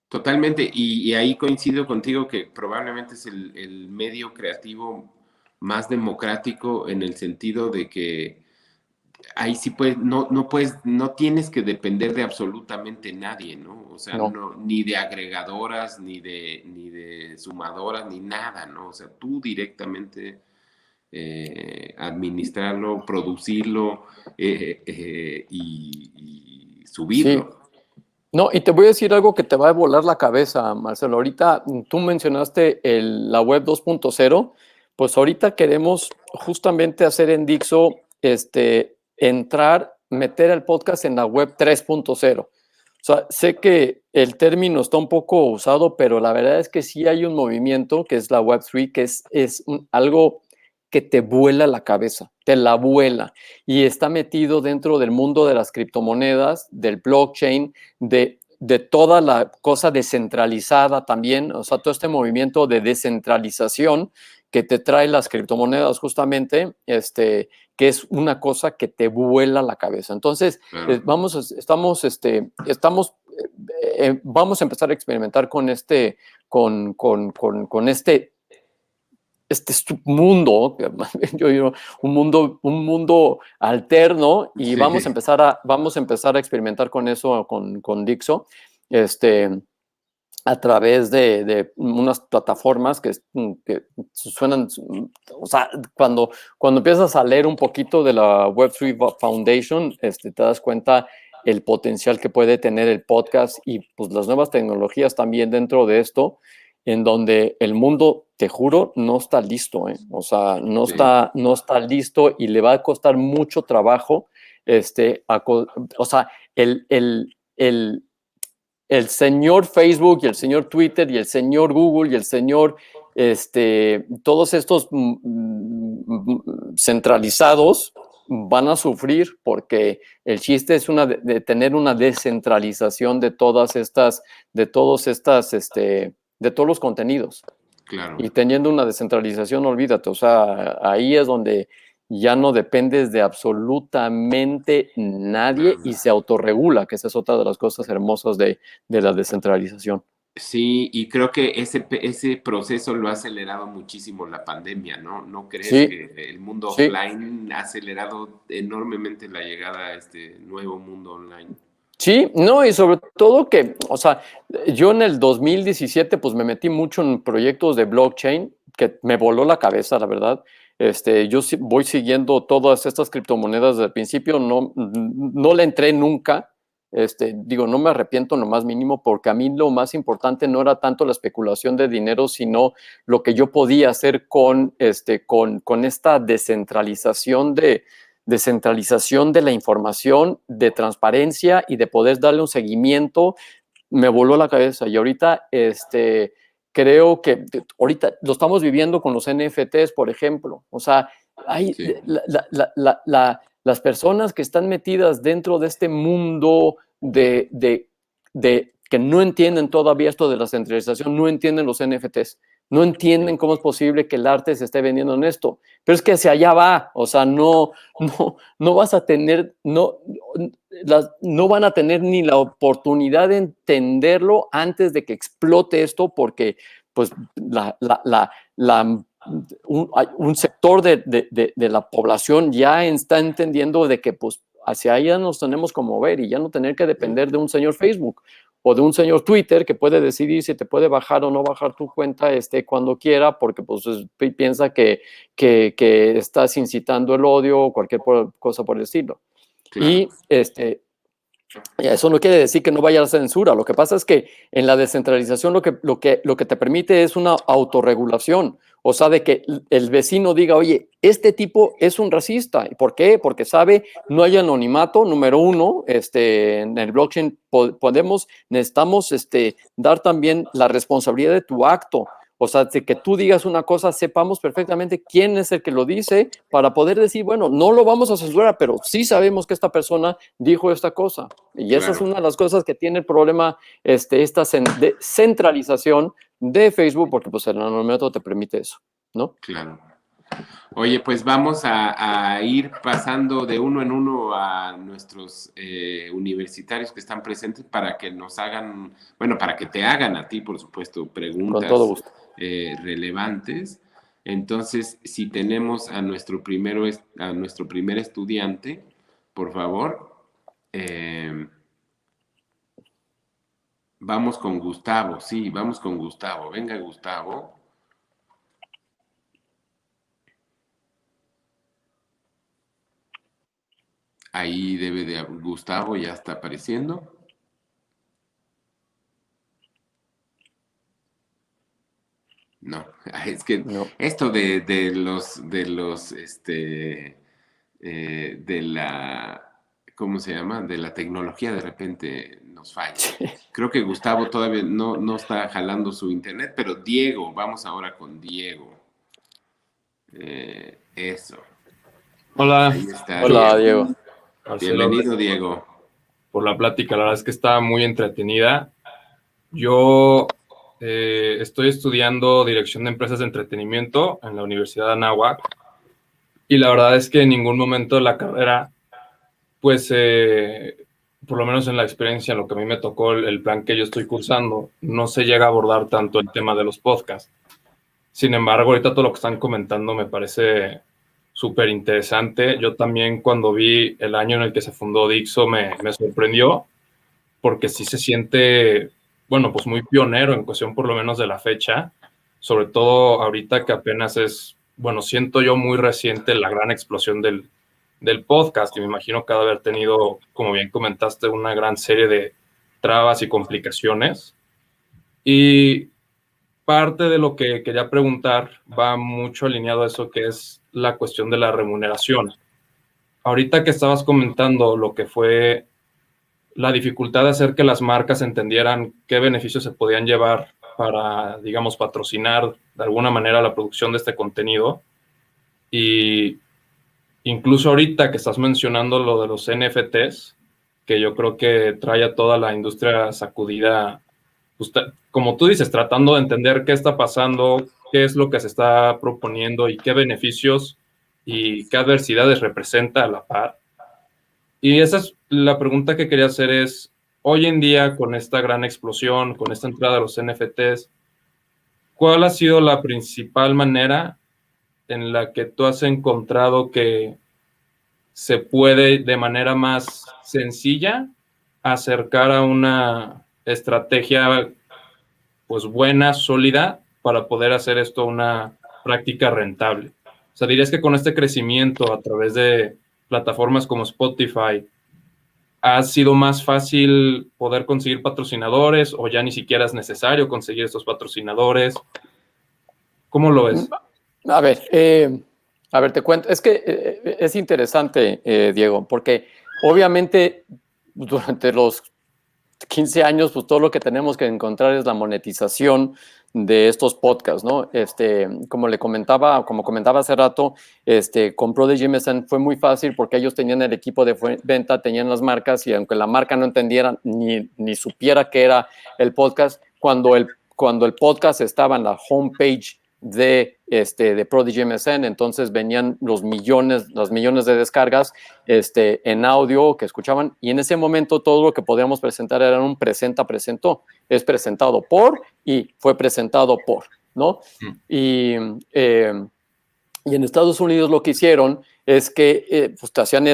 Speaker 1: Totalmente, y ahí coincido contigo que probablemente es el medio creativo más democrático, en el sentido de que ahí sí puedes, no tienes que depender de absolutamente nadie, ¿no? O sea, no, ni de agregadoras, ni de sumadoras, ni nada, ¿no? O sea, tú directamente administrarlo, producirlo y subirlo.
Speaker 2: Sí. No, y te voy a decir algo que te va a volar la cabeza, Marcelo. Ahorita tú mencionaste la web 2.0, pues ahorita queremos justamente hacer en Dixo, meter el podcast en la web 3.0. O sea, sé que el término está un poco usado, pero la verdad es que sí hay un movimiento que es la web 3, que es algo que te vuela la cabeza, te la vuela, y está metido dentro del mundo de las criptomonedas, del blockchain, de toda la cosa descentralizada también. O sea, todo este movimiento de descentralización que te trae las criptomonedas, justamente, que es una cosa que te vuela la cabeza. Entonces, vamos a empezar a experimentar con este submundo, yo digo, un mundo alterno, y vamos a empezar a experimentar con eso, con Dixo, a través de unas plataformas que suenan, o sea, cuando empiezas a leer un poquito de la Web3 Foundation, te das cuenta el potencial que puede tener el podcast, y pues las nuevas tecnologías también dentro de esto. en donde el mundo, te juro, no está listo, ¿eh? O sea,
Speaker 1: Sí,
Speaker 2: no está listo y le va a costar mucho trabajo, o sea, el señor Facebook y el señor Twitter y el señor Google y el señor, todos estos centralizados van a sufrir porque el chiste es de tener una descentralización de todas estas, de todos estas, de todos los contenidos.
Speaker 1: claro.
Speaker 2: Y teniendo una descentralización, olvídate, o sea, ahí es donde ya no dependes de absolutamente nadie y
Speaker 1: Nada.
Speaker 2: se autorregula, que esa es otra de las cosas hermosas de la descentralización.
Speaker 1: Sí, y creo que ese proceso lo ha acelerado muchísimo la pandemia, ¿no? ¿No crees
Speaker 2: Sí,
Speaker 1: que el mundo
Speaker 2: sí,
Speaker 1: offline ha acelerado enormemente la llegada a este nuevo mundo online?
Speaker 2: sí, no, y sobre todo que, o sea, yo en el 2017 pues me metí mucho en proyectos de blockchain que me voló la cabeza, la verdad. Yo voy siguiendo todas estas criptomonedas desde el principio, no le entré nunca. Digo, no me arrepiento en lo más mínimo porque a mí lo más importante no era tanto la especulación de dinero, sino lo que yo podía hacer con esta descentralización de la información, de transparencia y de poder darle un seguimiento. Me voló la cabeza y ahorita creo que ahorita lo estamos viviendo con los NFTs, por ejemplo. O sea, hay
Speaker 1: Sí,
Speaker 2: las personas que están metidas dentro de este mundo de que no entienden todavía esto de la centralización, no entienden los NFTs, no entienden cómo es posible que el arte se esté vendiendo en esto. Pero es que hacia allá va, o sea, no vas a tener, no van a tener ni la oportunidad de entenderlo antes de que explote esto, porque pues un sector de la población ya está entendiendo de que pues hacia allá nos tenemos que mover y ya no tener que depender de un señor Facebook o de un señor Twitter que puede decidir si te puede bajar o no bajar tu cuenta cuando quiera, porque pues piensa que estás incitando el odio o cualquier cosa por el estilo.
Speaker 1: claro,
Speaker 2: Y eso no quiere decir que no vaya a la censura. Lo que pasa es que en la descentralización lo que te permite es una autorregulación. O sea, de que el vecino diga, oye, este tipo es un racista. ¿Y por qué? Porque sabe, no hay anonimato, número uno. En el blockchain necesitamos dar también la responsabilidad de tu acto. O sea, de que tú digas una cosa, sepamos perfectamente quién es el que lo dice para poder decir, bueno, no lo vamos a censurar, pero sí sabemos que esta persona dijo esta cosa. Y esa es
Speaker 1: claro,
Speaker 2: una de las cosas que tiene el problema, esta centralización de Facebook, porque pues el anonimato te permite eso, ¿no?
Speaker 1: claro. Oye, pues vamos a ir pasando de uno en uno a nuestros universitarios que están presentes para que nos hagan, bueno, para que te hagan a ti, por supuesto,
Speaker 2: Con todo
Speaker 1: preguntas
Speaker 2: gusto.
Speaker 1: relevantes. Entonces, si tenemos a nuestro primer estudiante, por favor, vamos con Gustavo, sí, vamos con Gustavo. Venga, Gustavo. Ahí debe de Gustavo, ya está apareciendo. No, es que
Speaker 2: No.
Speaker 1: esto de la, ¿cómo se llama? De la tecnología de repente nos falla. Creo que Gustavo todavía no está jalando su internet, pero Diego, vamos ahora con Diego. Eso,
Speaker 3: Hola,
Speaker 1: ahí está
Speaker 2: Hola,
Speaker 1: Diego.
Speaker 2: Diego.
Speaker 3: Marcelo,
Speaker 1: Bienvenido,
Speaker 3: gracias
Speaker 1: Diego.
Speaker 3: por la plática. La verdad es que está muy entretenida. Yo estoy estudiando Dirección de Empresas de Entretenimiento en la Universidad de Anáhuac y la verdad es que en ningún momento de la carrera, pues, por lo menos en la experiencia, en lo que a mí me tocó el plan que yo estoy cursando, no se llega a abordar tanto el tema de los podcasts. Sin embargo, ahorita todo lo que están comentando me parece súper interesante. Yo también cuando vi el año en el que se fundó Dixo me sorprendió porque sí se siente, bueno, pues muy pionero en cuestión por lo menos de la fecha, sobre todo ahorita que apenas es, bueno, siento yo muy reciente la gran explosión del podcast y me imagino que ha de haber tenido, como bien comentaste, una gran serie de trabas y complicaciones. Y parte de lo que quería preguntar va mucho alineado a eso que es la cuestión de la remuneración. Ahorita que estabas comentando lo que fue la dificultad de hacer que las marcas entendieran qué beneficios se podían llevar para, digamos, patrocinar de alguna manera la producción de este contenido. Y incluso ahorita que estás mencionando lo de los NFTs, que yo creo que trae a toda la industria sacudida, pues, como tú dices, tratando de entender qué está pasando, qué es lo que se está proponiendo y qué beneficios y qué adversidades representa a la par. Y esa es la pregunta que quería hacer es, hoy en día, con esta gran explosión, con esta entrada de los NFTs, ¿cuál ha sido la principal manera en la que tú has encontrado que se puede de manera más sencilla acercar a una estrategia pues buena, sólida, para poder hacer esto una práctica rentable? O sea, ¿dirías que con este crecimiento a través de plataformas como Spotify ha sido más fácil poder conseguir patrocinadores o ya ni siquiera es necesario conseguir estos patrocinadores? ¿Cómo lo ves?
Speaker 2: A ver, te cuento. Es que es interesante, Diego, porque obviamente durante los 15 años, pues todo lo que tenemos que encontrar es la monetización de estos podcasts, ¿no? Como comentaba hace rato, con Prodigy MSN fue muy fácil porque ellos tenían el equipo de venta, tenían las marcas y aunque la marca no entendiera ni supiera qué era el podcast, cuando el podcast estaba en la homepage de Prodigy MSN, entonces venían las millones de descargas en audio que escuchaban, y en ese momento todo lo que podíamos presentar era un presentó, es presentado por y fue presentado por, ¿no? Y en Estados Unidos lo que hicieron es que pues te hacían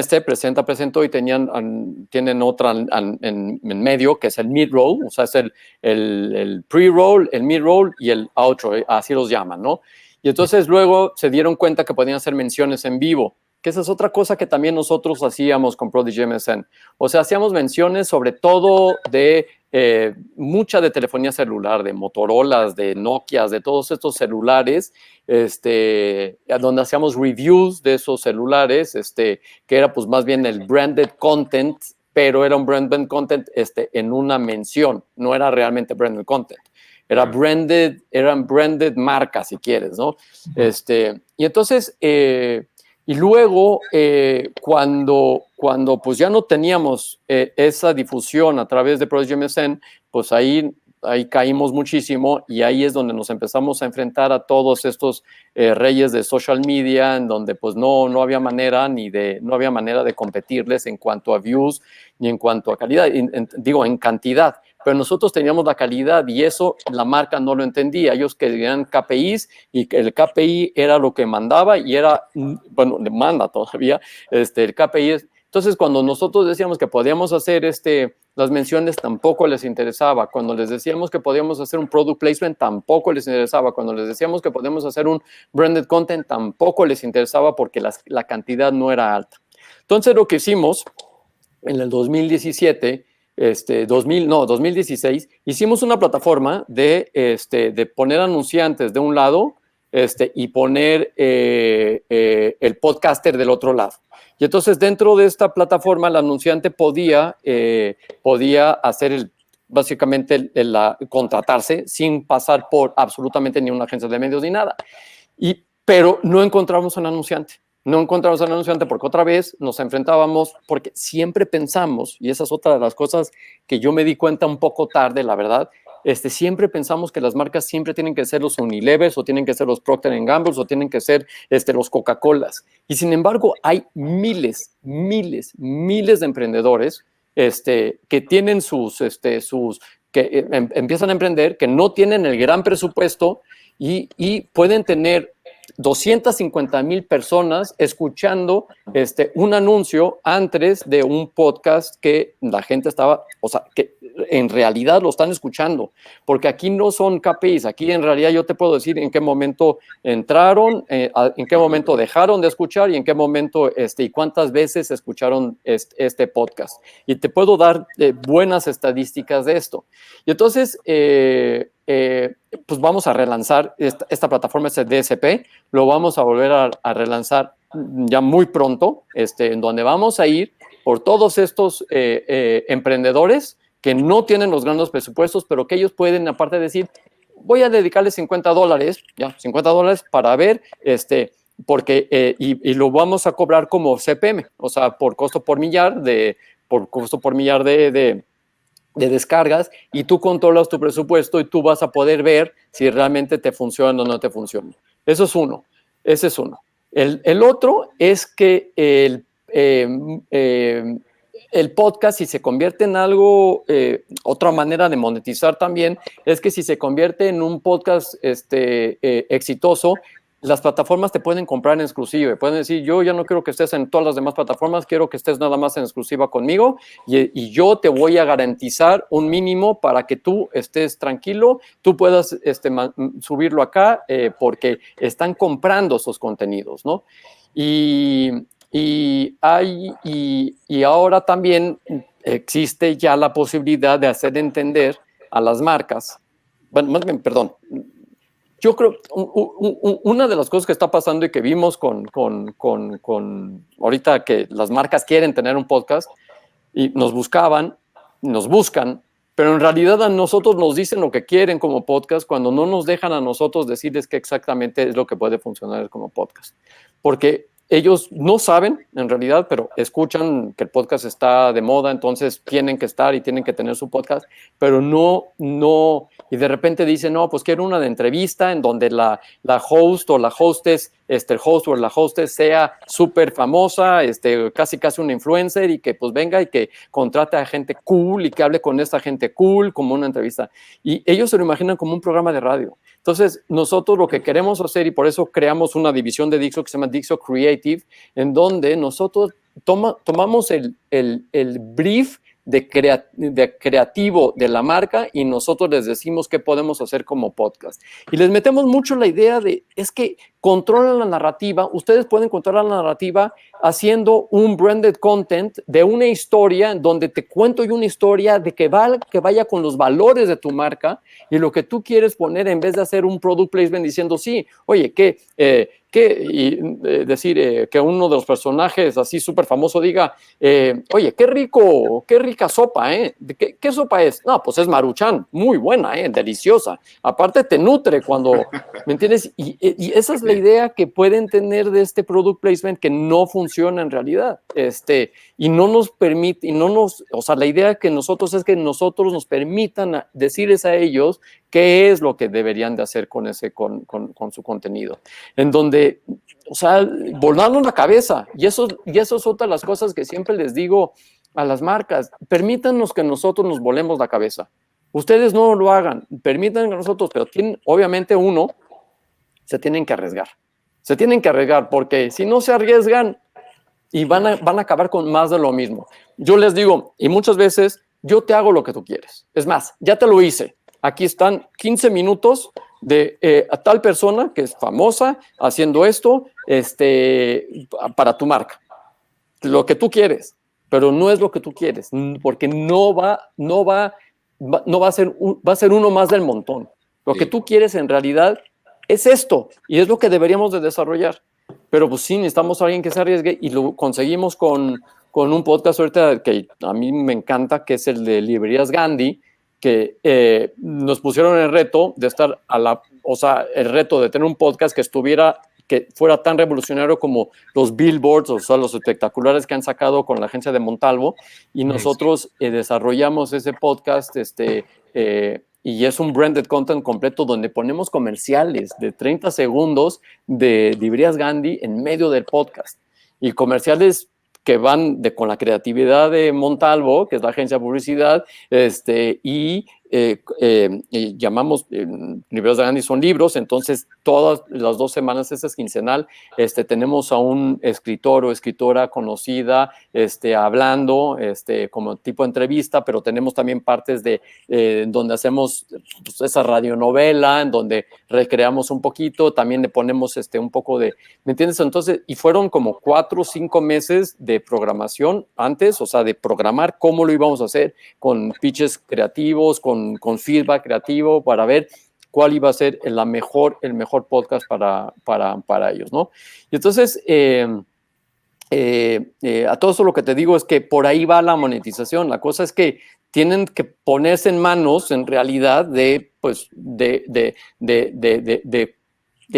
Speaker 2: presentó y tienen otra en medio que es el mid-roll, o sea, es el pre-roll, el mid-roll y el outro, así los llaman, ¿no? Y entonces luego se dieron cuenta que podían hacer menciones en vivo, que esa es otra cosa que también nosotros hacíamos con Prodigy MSN. O sea, hacíamos menciones sobre todo de mucha de telefonía celular, de Motorolas, de Nokias, de todos estos celulares, donde hacíamos reviews de esos celulares, que era pues más bien el branded content, pero era un branded content en una mención, no era realmente branded content. Eran branded marcas, si quieres, ¿no? Y entonces, y luego, cuando pues ya no teníamos esa difusión a través de Prodigy MSN, pues ahí caímos muchísimo y ahí es donde nos empezamos a enfrentar a todos estos reyes de social media, en donde pues no había manera de competirles en cuanto a views ni en cuanto a calidad, en cantidad. Pero nosotros teníamos la calidad y eso la marca no lo entendía. Ellos querían KPIs y que el KPI era lo que mandaba y bueno, le manda todavía el KPI. Entonces, cuando nosotros decíamos que podíamos hacer las menciones, tampoco les interesaba. Cuando les decíamos que podíamos hacer un product placement, tampoco les interesaba. Cuando les decíamos que podíamos hacer un branded content, tampoco les interesaba porque la cantidad no era alta. Entonces, lo que hicimos en el 2017... 2016, hicimos una plataforma de poner anunciantes de un lado y poner el podcaster del otro lado. Y entonces dentro de esta plataforma el anunciante podía hacer básicamente contratarse sin pasar por absolutamente ni una agencia de medios ni nada. Pero no encontramos un anunciante. No encontramos al anunciante porque otra vez nos enfrentábamos, porque siempre pensamos, y esa es otra de las cosas que yo me di cuenta un poco tarde, la verdad, siempre pensamos que las marcas siempre tienen que ser los Unilevers o tienen que ser los Procter & Gamble o tienen que ser los Coca-Colas. Y sin embargo, hay miles de emprendedores que tienen que empiezan a emprender, que no tienen el gran presupuesto y pueden tener 250,000 personas escuchando un anuncio antes de un podcast que la gente estaba, o sea, que en realidad lo están escuchando, porque aquí no son KPIs, aquí en realidad yo te puedo decir en qué momento entraron, en qué momento dejaron de escuchar y en qué momento y cuántas veces escucharon este podcast. Y te puedo dar buenas estadísticas de esto. Y entonces, pues vamos a relanzar esta plataforma, este DSP, lo vamos a volver a relanzar ya muy pronto, en donde vamos a ir por todos estos emprendedores que no tienen los grandes presupuestos, pero que ellos pueden, aparte de decir, voy a dedicarle $50, ya, $50 para ver, porque, y lo vamos a cobrar como CPM, o sea, por costo por millar de descargas, y tú controlas tu presupuesto y tú vas a poder ver si realmente te funciona o no te funciona. Eso es uno. Ese es uno. El otro es que el podcast, si se convierte en algo, otra manera de monetizar también, es que si se convierte en un podcast exitoso, las plataformas te pueden comprar en exclusiva. Pueden decir, yo ya no quiero que estés en todas las demás plataformas, quiero que estés nada más en exclusiva conmigo y yo te voy a garantizar un mínimo para que tú estés tranquilo, tú puedas subirlo acá porque están comprando esos contenidos, ¿no? Y ahora también existe ya la posibilidad de hacer entender a las marcas, bueno, más bien, perdón, yo creo una de las cosas que está pasando y que vimos con ahorita que las marcas quieren tener un podcast y nos buscan, pero en realidad a nosotros nos dicen lo que quieren como podcast cuando no nos dejan a nosotros decirles qué exactamente es lo que puede funcionar como podcast. Porque ellos no saben, en realidad, pero escuchan que el podcast está de moda, entonces tienen que estar y tienen que tener su podcast, pero no, y de repente dicen, no, pues quiero una de entrevista en donde la host o la hostess, el host o la hostess sea súper famosa, casi una influencer y que pues venga y que contrate a gente cool y que hable con esta gente cool como una entrevista. Y ellos se lo imaginan como un programa de radio. Entonces, nosotros lo que queremos hacer, y por eso creamos una división de Dixo que se llama Dixo Creative, en donde nosotros tomamos el brief de creativo de la marca y nosotros les decimos qué podemos hacer como podcast. Y les metemos mucho la idea de, es que controlan la narrativa, ustedes pueden controlar la narrativa haciendo un branded content de una historia donde te cuento yo una historia de que vaya con los valores de tu marca y lo que tú quieres poner en vez de hacer un product placement diciendo, sí, oye, decir que uno de los personajes así súper famoso diga, oye, qué rica sopa, ¿Qué sopa es? No, pues es Maruchan, muy buena, deliciosa. Aparte te nutre cuando, ¿me entiendes? Y esa es la idea que pueden tener de este product placement que no funciona en realidad, y no nos permite, o sea, la idea que nosotros es que nosotros nos permitan decirles a ellos qué es lo que deberían de hacer con su contenido, en donde, o sea, volando la cabeza, y eso es otra de las cosas que siempre les digo a las marcas, permítanos que nosotros nos volemos la cabeza, ustedes no lo hagan, permitan que nosotros, pero obviamente se tienen que arriesgar, porque si no se arriesgan y van a acabar con más de lo mismo. Yo les digo, y muchas veces, yo te hago lo que tú quieres, es más, ya te lo hice, aquí están 15 minutos de a tal persona que es famosa haciendo esto para tu marca. Lo que tú quieres, pero no es lo que tú quieres, porque va a ser uno más del montón. Lo que tú quieres en realidad es esto, y es lo que deberíamos de desarrollar. Pero pues sí, necesitamos a alguien que se arriesgue, y lo conseguimos con un podcast ahorita que a mí me encanta, que es el de Librerías Gandhi, que nos pusieron el reto de estar el reto de tener un podcast que fuera tan revolucionario como los billboards, o sea, los espectaculares que han sacado con la agencia de Montalvo, y nosotros desarrollamos ese podcast, y es un branded content completo donde ponemos comerciales de 30 segundos de Librerías Gandhi en medio del podcast, y comerciales que van con la creatividad de Montalvo, que es la agencia de publicidad, y llamamos Libreros de Gandhi son libros. Entonces todas las 2 semanas, esa es quincenal, tenemos a un escritor o escritora conocida hablando como tipo de entrevista, pero tenemos también partes de donde hacemos pues, esa radionovela, en donde recreamos un poquito, también le ponemos un poco de, ¿me entiendes? Entonces, y fueron como 4 o 5 meses de programación antes, o sea, de programar cómo lo íbamos a hacer, con pitches creativos, con feedback creativo, para ver cuál iba a ser el mejor podcast para ellos, ¿no? Y entonces, a todo eso lo que te digo es que por ahí va la monetización. La cosa es que tienen que ponerse en manos, en realidad, de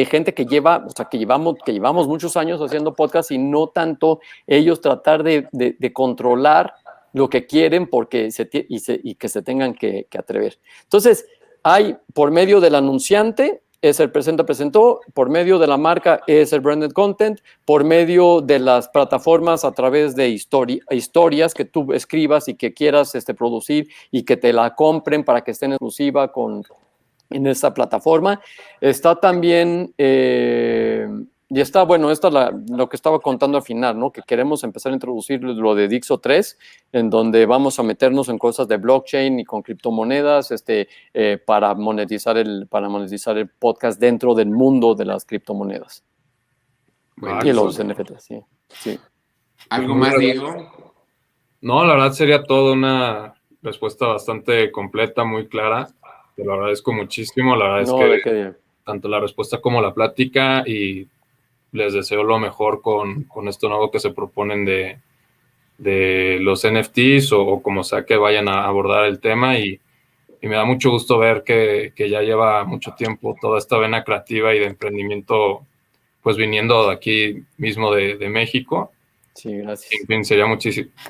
Speaker 2: gente que lleva, o sea, que llevamos muchos años haciendo podcast, y no tanto ellos tratar de controlar lo que quieren porque y que se tengan que atrever. Entonces, hay por medio del anunciante, es el presentó, por medio de la marca es el branded content, por medio de las plataformas a través de historias que tú escribas y que quieras producir y que te la compren para que esté en exclusiva en esta plataforma. Está también, y está, bueno, esto es lo que estaba contando al final, ¿no? Que queremos empezar a introducir lo de Dixo 3, en donde vamos a meternos en cosas de blockchain y con criptomonedas, para monetizar el podcast dentro del mundo de las criptomonedas.
Speaker 1: Bueno,
Speaker 2: y los NFTs, sí.
Speaker 1: ¿Algo más, Diego?
Speaker 3: No, la verdad sería toda una respuesta bastante completa, muy clara. Te lo agradezco muchísimo. La verdad es que tanto la respuesta como la plática, y les deseo lo mejor con esto nuevo que se proponen de los NFTs o como sea que vayan a abordar el tema, y me da mucho gusto ver que ya lleva mucho tiempo toda esta vena creativa y de emprendimiento pues viniendo de aquí mismo de México.
Speaker 2: Sí, gracias.
Speaker 3: En fin, sería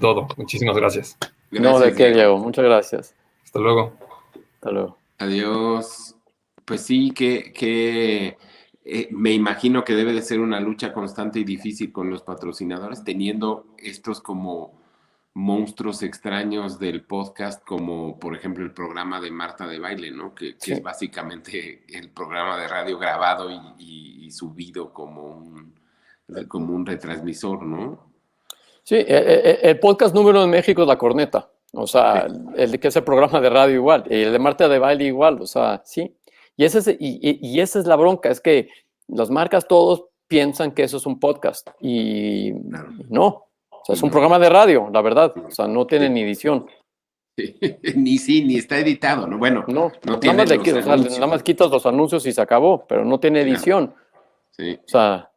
Speaker 3: todo. Muchísimas gracias.
Speaker 2: No, ¿de qué, Diego? Muchas gracias.
Speaker 3: Hasta luego.
Speaker 2: Hasta luego.
Speaker 1: Adiós. Pues sí, me imagino que debe de ser una lucha constante y difícil con los patrocinadores, teniendo estos como monstruos extraños del podcast, como por ejemplo el programa de Marta de Baile, ¿no? Que sí, es básicamente el programa de radio grabado y subido como un retransmisor, ¿no?
Speaker 2: Sí, el podcast número en México es La Corneta, o sea, el que es el programa de radio igual, y el de Marta de Baile igual, o sea, sí. Y esa es la bronca, es que las marcas todos piensan que eso es un podcast, y no, o sea, es un programa de radio, la verdad, o sea, no tiene ni edición.
Speaker 1: Ni está editado, ¿no? Bueno, no tiene
Speaker 2: nada más quitas los anuncios y se acabó, pero no tiene edición.
Speaker 1: Sí.
Speaker 2: O sea,